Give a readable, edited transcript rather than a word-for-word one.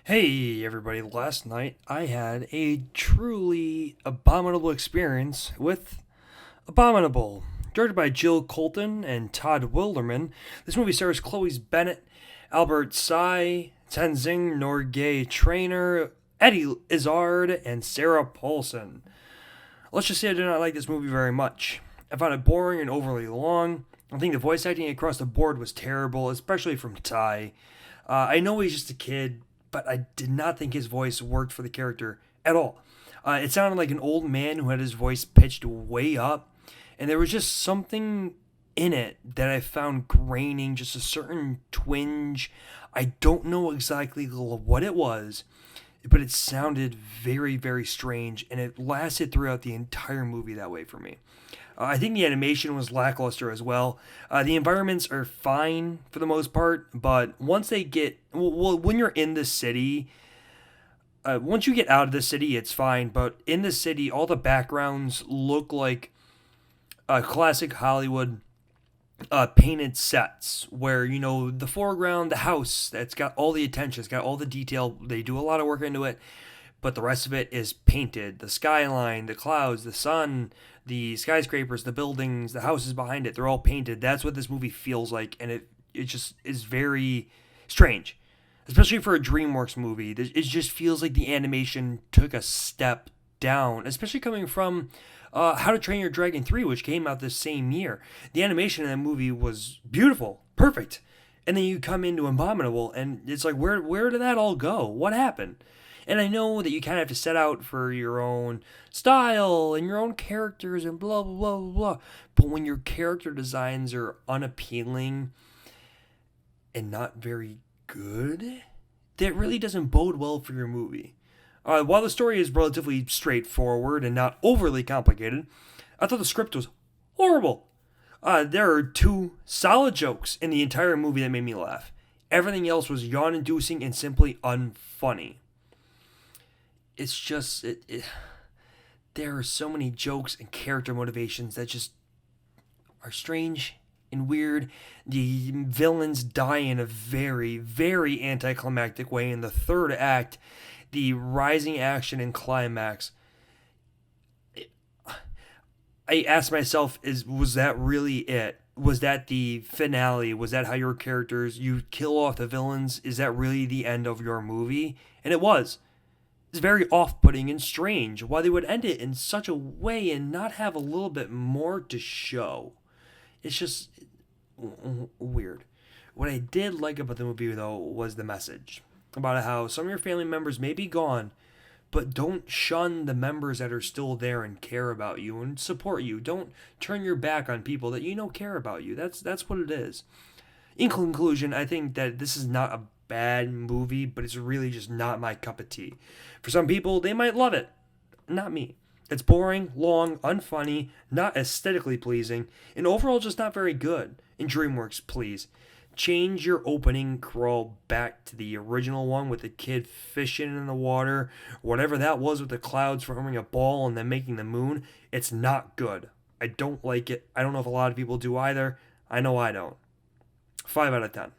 Hey everybody, last night I had a truly abominable experience with Abominable. Directed by Jill Colton and Todd Wilderman, this movie stars Chloe Bennett, Albert Sy, Tenzing Norgay Trainer, Eddie Izzard, and Sarah Paulson. Let's just say I did not like this movie very much. I found it boring and overly long. I think the voice acting across the board was terrible, especially from Ty. I know he's just a kid, but I did not think his voice worked for the character at all. It sounded like an old man who had his voice pitched way up, and there was just something in it that I found graining, just a certain twinge. I don't know exactly what it was, but it sounded very, very strange, and it lasted throughout the entire movie that way for me. I think the animation was lackluster as well. The environments are fine for the most part, but once they get, well when you're in the city, once you get out of the city, it's fine. But in the city, all the backgrounds look like classic Hollywood painted sets where the foreground, the house that's got all the attention, it's got all the detail. They do a lot of work into it, but the rest of it is painted. The skyline, the clouds, the sun, the skyscrapers, the buildings, the houses behind it, they're all painted. That's what this movie feels like, and it just is very strange. Especially for a DreamWorks movie. It just feels like the animation took a step down, especially coming from How to Train Your Dragon 3, which came out this same year. The animation in that movie was beautiful, perfect. And then you come into Abominable, and it's like, where did that all go? What happened? And I know that you kind of have to set out for your own style and your own characters and blah, blah, blah, blah, blah. But when your character designs are unappealing and not very good, that really doesn't bode well for your movie. While the story is relatively straightforward and not overly complicated, I thought the script was horrible. There are two solid jokes in the entire movie that made me laugh. Everything else was yawn-inducing and simply unfunny. It's just there are so many jokes and character motivations that just are strange and weird. The villains die in a very, very anticlimactic way in the third act. The rising action and climax. I asked myself, was that really it? Was that the finale? Was that how your characters, you kill off the villains? Is that really the end of your movie? And it was. It's very off-putting and strange why they would end it in such a way and not have a little bit more to show. It's just weird. What I did like about the movie, though, was the message about how some of your family members may be gone, but don't shun the members that are still there and care about you and support you. Don't turn your back on people that you know care about you. That's what it is. In conclusion, I think that this is not a bad movie, but it's really just not my cup of tea. For some people, they might love it. Not me. It's boring, long, unfunny, not aesthetically pleasing, and overall just not very good. In DreamWorks, please, change your opening crawl back to the original one with the kid fishing in the water, whatever that was with the clouds forming a ball and then making the moon. It's not good. I don't like it. I don't know if a lot of people do either. I know I don't. 5 out of 10.